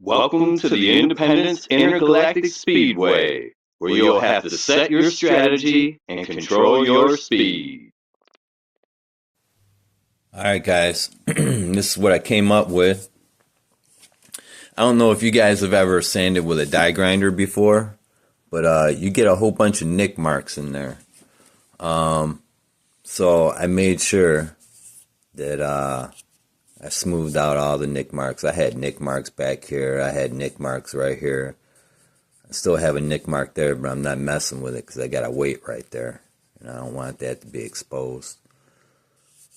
Welcome to the Independence Intergalactic Speedway, where you'll have to set your strategy and control your speed. Alright guys, this is what I came up with. I don't know if you guys have ever sanded with a die grinder before, but you get a whole bunch of nick marks in there. So I made sure that I smoothed out all the nick marks. I had nick marks back here, I had nick marks right here. I still have a nick mark there, but I'm not messing with it because I got a weight right there, and I don't want that to be exposed.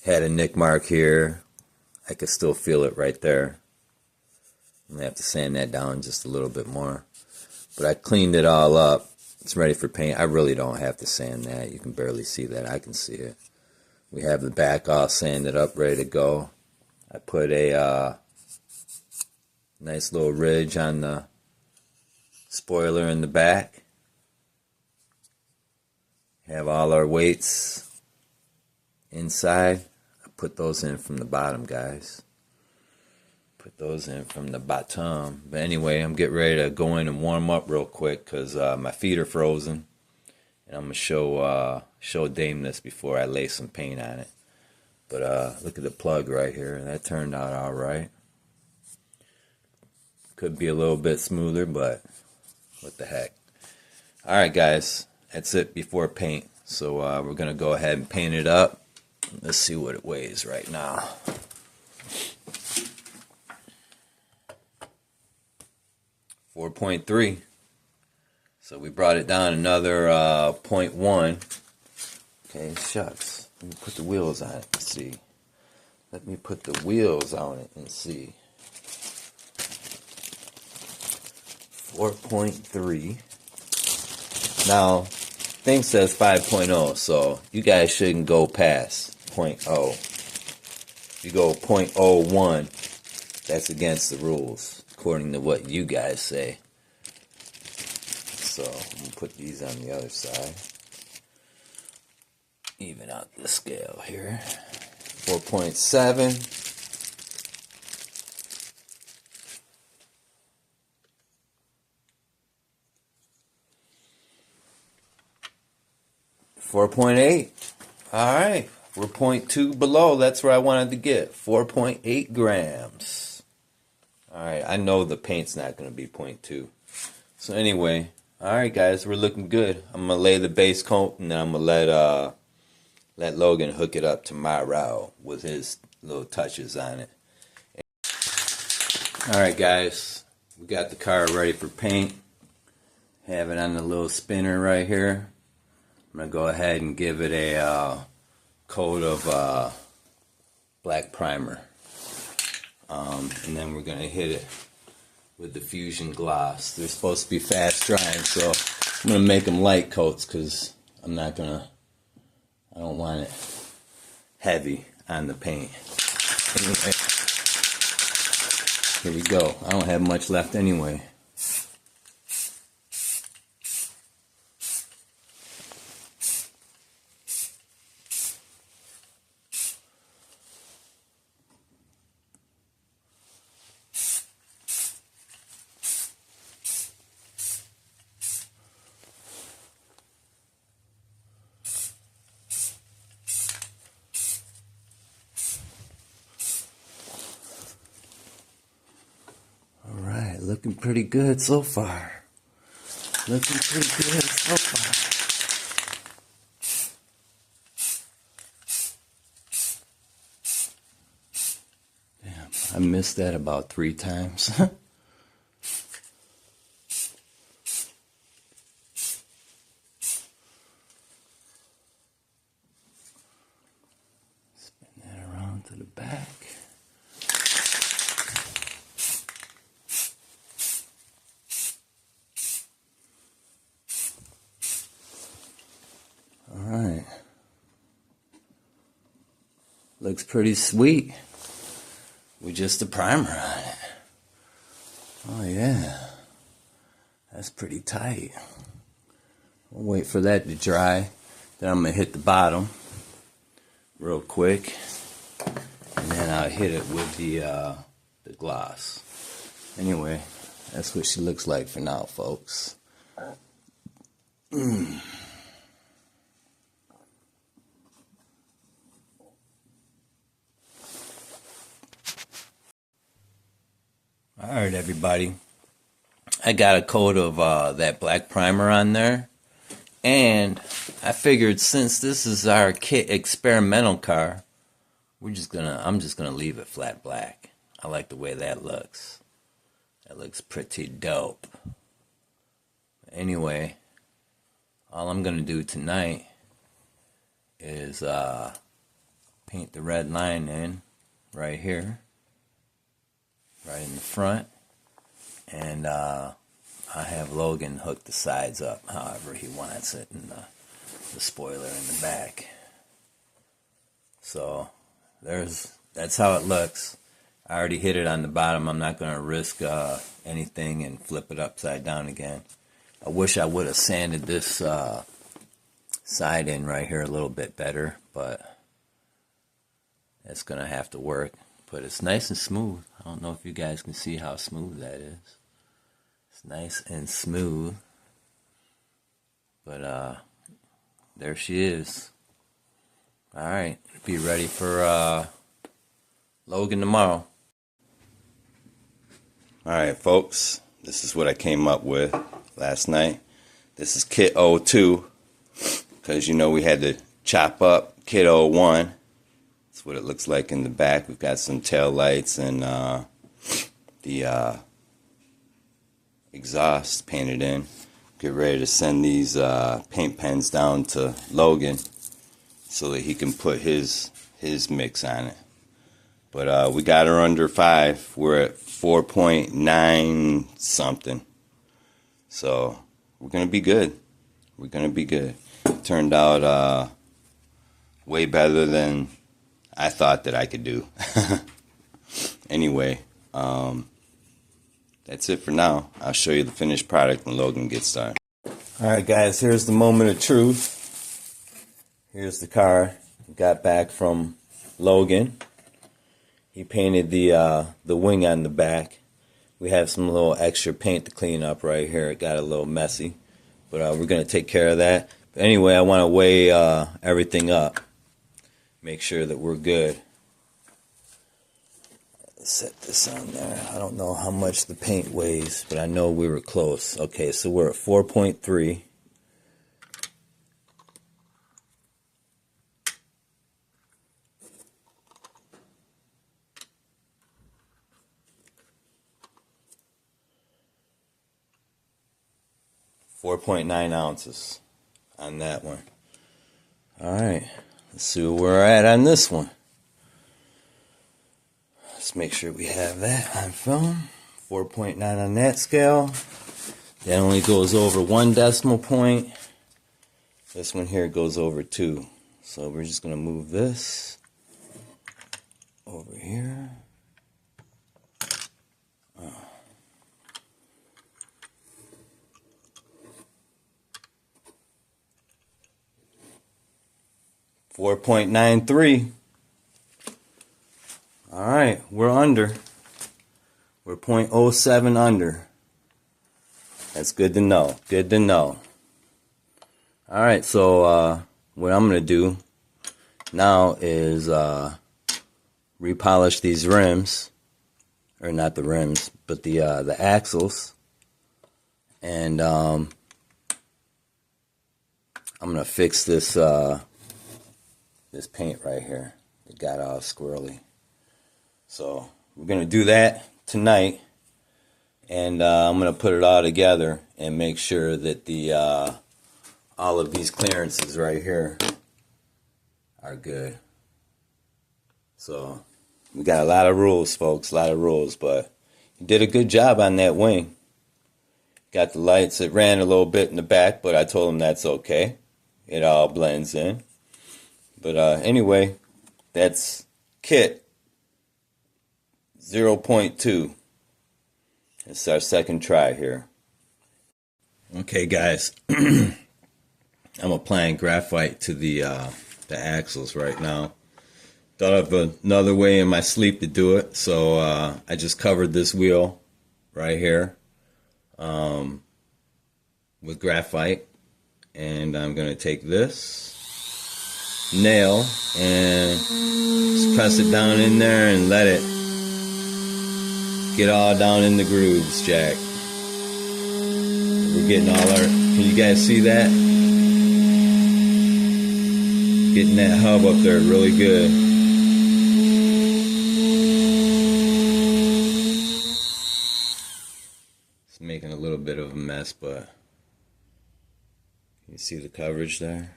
Had a nick mark here. I could still feel it right there. I'm going to have to sand that down just a little bit more. But I cleaned it all up. It's ready for paint. I really don't have to sand that. You can barely see that. I can see it. We have the back all sanded up, ready to go. I put a nice little ridge on the spoiler in the back. Have all our weights inside. I put those in from the bottom, guys. Put those in from the bottom. But anyway, I'm getting ready to go in and warm up real quick because my feet are frozen. And I'm going to show Dame this before I lay some paint on it. But look at the plug right here. That turned out all right. Could be a little bit smoother, but what the heck. Alright guys, that's it before paint. So we're going to go ahead and paint it up. Let's see what it weighs right now. .3. So we brought it down another 0.1. Okay, shucks. Let me put the wheels on it and see. Let me put the wheels on it and see. 4.3. Now, thing says 5.0, so you guys shouldn't go past 0.0. If you go 0.01, that's against the rules, according to what you guys say. So, I'm going to put these on the other side. Even out the scale here. 4.7. 4.8. Alright, we're 0.2 below. That's where I wanted to get. 4.8 grams. Alright, I know the paint's not going to be 0.2. So anyway, alright guys, we're looking good. I'm going to lay the base coat and then I'm going to let Logan hook it up to my route with his little touches on it. Alright guys, we got the car ready for paint. Have it on the little spinner right here. I'm going to go ahead and give it a coat of black primer. And then we're going to hit it with the Fusion Gloss. They're supposed to be fast drying, so I'm going to make them light coats because I don't want it heavy on the paint. Anyway, here we go. I don't have much left anyway. Looking pretty good so far. Looking pretty good so far. Damn, I missed that about 3 times. Spin that around to the back. Alright. Looks pretty sweet. With just a primer on it. Oh yeah. That's pretty tight. We'll wait for that to dry. Then I'm going to hit the bottom real quick. And then I'll hit it with the gloss. Anyway, That's what she looks like for now, folks. Alright, everybody. I got a coat of that black primer on there. And I figured since this is our kit experimental car, I'm just gonna leave it flat black. I like the way that looks. That looks pretty dope. Anyway, all I'm gonna do tonight is paint the red line in right here, right in the front, and I have Logan hook the sides up however he wants it, and the spoiler in the back. So that's how it looks. I already hit it on the bottom. I'm not going to risk anything and flip it upside down again. I wish I would have sanded this side in right here a little bit better, but that's going to have to work. But it's nice and smooth. I don't know if you guys can see how smooth that is. It's nice and smooth. But there she is. Alright, be ready for Logan tomorrow. Alright, folks, this is what I came up with last night. This is kit 02, because you know we had to chop up kit 01. That's what it looks like in the back. We've got some tail lights and the exhaust painted in. Get ready to send these paint pens down to Logan so that he can put his mix on it. But we got her under 5. We're at 4.9 something. So we're going to be good. We're going to be good. Turned out way better than I thought that I could do. Anyway, that's it for now. I'll show you the finished product when Logan gets started. Alright guys, here's the moment of truth. Here's the car we got back from Logan. He painted the wing on the back. We have some little extra paint to clean up right here. It got a little messy, but we're going to take care of that. But anyway, I want to weigh everything up. Make sure that we're good. Set this on there. I don't know how much the paint weighs, but I know we were close. Okay, so we're at 4.3. .9 ounces on that one. Alright, let's see where we're at on this one. Let's make sure we have that on film. 4.9 on that scale. That only goes over 1 decimal point. This one here goes over 2. So we're just going to move this over here. 4.93. Alright, we're under. We're 0.07 under. That's good to know. Good to know. Alright, so what I'm going to do now is repolish these rims. Or not the rims, but the axles. And I'm going to fix this this paint right here. It got all squirrely. So we're going to do that tonight, and I'm going to put it all together and make sure that the all of these clearances right here are good. So we got a lot of rules, folks, a lot of rules, but you did a good job on that wing. Got the lights. It ran a little bit in the back, but I told him that's okay. It all blends in. But anyway, that's kit 0.2. It's our second try here. Okay, guys. I'm applying graphite to the axles right now. Thought of another way in my sleep to do it, so I just covered this wheel right here with graphite, and I'm going to take this nail and just press it down in there and let it get all down in the grooves, Jack. We're getting all our, can you guys see that? Getting that hub up there really good. It's making a little bit of a mess, but you see the coverage there?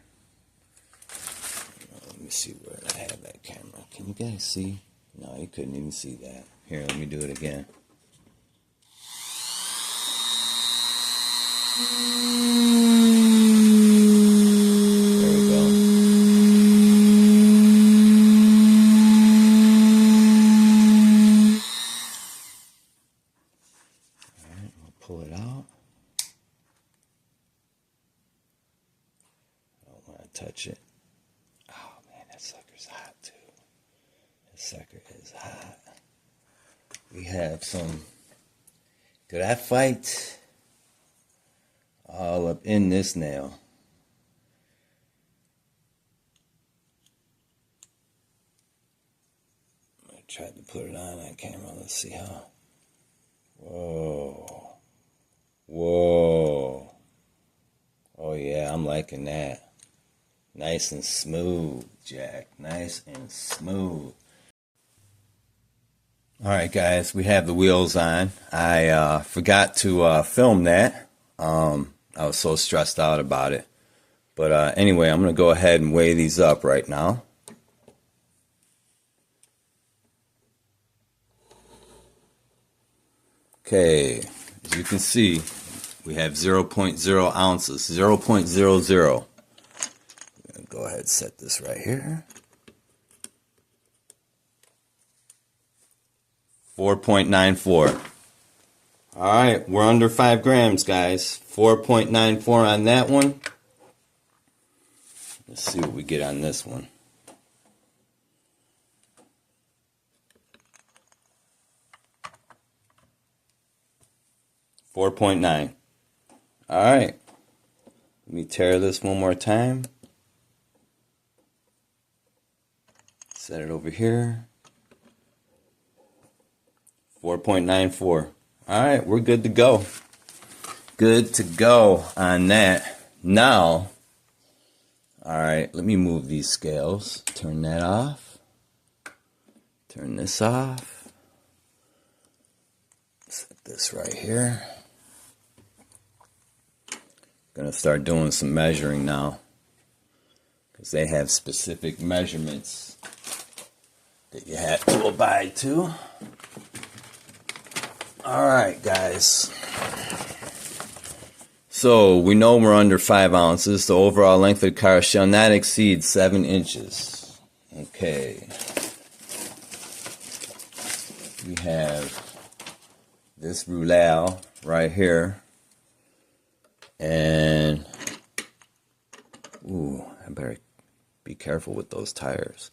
Let me see where I have that camera. Can you guys see? No, you couldn't even see that. Here, let me do it again. There we go. Alright, we'll pull it out. I don't want to touch it. Oh man, that sucker's hot too. That sucker is hot. We have some graphite all up in this nail. I tried to put it on camera. Let's see how. Whoa. Whoa. Oh yeah, I'm liking that. Nice and smooth, Jack. Nice and smooth. Alright guys, we have the wheels on. I forgot to film that. I was so stressed out about it. But anyway, I'm going to go ahead and weigh these up right now. Okay, as you can see, we have 0.0 ounces, 0.00. Go ahead and set this right here. 4.94. Alright, we're under 5 grams, guys. 4.94 on that one. Let's see what we get on this one. $4.9. Alright. Let me tear this one more time. Set it over here. 4.94. Alright, we're good to go. Good to go on that. Now, alright, let me move these scales. Turn that off. Turn this off. Set this right here. Gonna start doing some measuring now, because they have specific measurements that you have to abide to. Alright guys, so we know we're under 5 ounces. The overall length of the car shall not exceed 7 inches. Okay, we have this roulette right here, and ooh, I better be careful with those tires.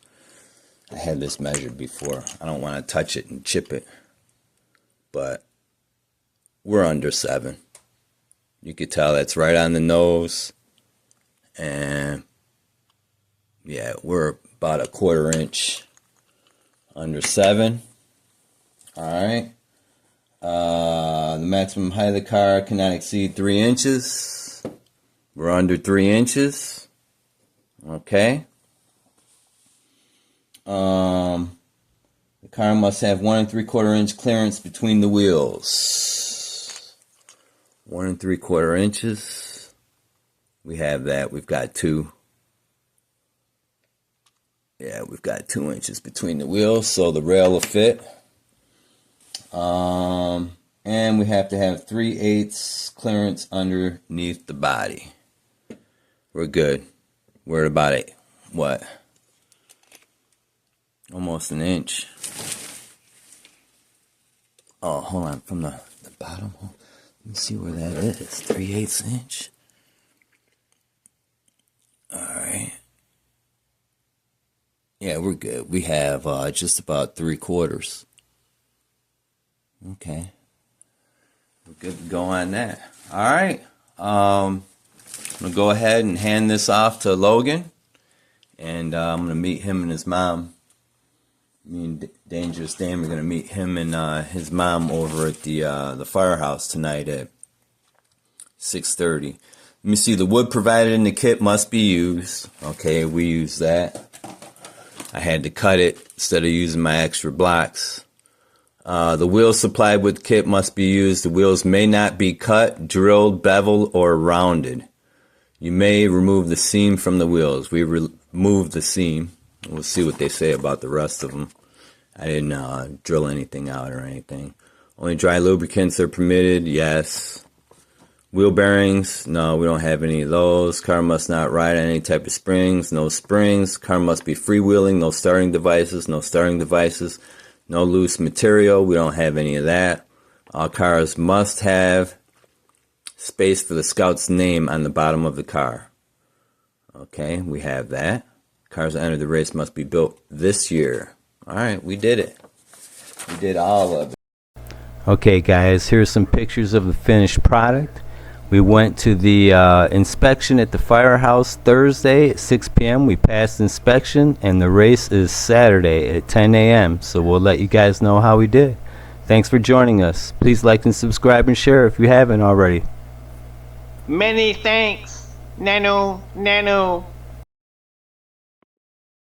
I had this measured before. I don't want to touch it and chip it. But we're under 7. You could tell that's right on the nose. And yeah, we're about a 1/4 inch under 7. Alright. The maximum height of the car cannot exceed 3 inches. We're under 3 inches. Okay. The car must have 1 3/4 inch clearance between the wheels. 1 3/4 inches. We have that. We've got 2. Yeah, we've got 2 inches between the wheels, so the rail will fit. And we have to have 3/8 clearance underneath the body. We're good. We're at about what? Almost an inch. Oh, hold on. From the bottom. Let me see where that is. 3/8 inch. Alright. Yeah, we're good. We have just about 3/4. Okay. we're good to go on that. All right. I'm gonna go ahead and hand this off to Logan, and I'm gonna meet him and his mom. Me and Dangerous Dan are gonna meet him and his mom over at the firehouse tonight at 6:30. Let me see. The wood provided in the kit must be used. Okay, we use that. I had to cut it instead of using my extra blocks. The wheels supplied with kit must be used. The wheels may not be cut, drilled, beveled, or rounded. You may remove the seam from the wheels. We removed the seam. We'll see what they say about the rest of them. I didn't drill anything out or anything. Only dry lubricants are permitted. Yes. Wheel bearings. No, we don't have any of those. Car must not ride on any type of springs. No springs. Car must be freewheeling. No starting devices. No starting devices. No loose material. We don't have any of that. All cars must have space for the Scout's name on the bottom of the car. Okay, we have that. Cars that enter the race must be built this year. All right, we did it. We did all of it. Okay, guys, here's some pictures of the finished product. We went to the inspection at the firehouse Thursday at 6 p.m. We passed inspection, and the race is Saturday at 10 a.m. So we'll let you guys know how we did. Thanks for joining us. Please like and subscribe and share if you haven't already. Many thanks, Nano.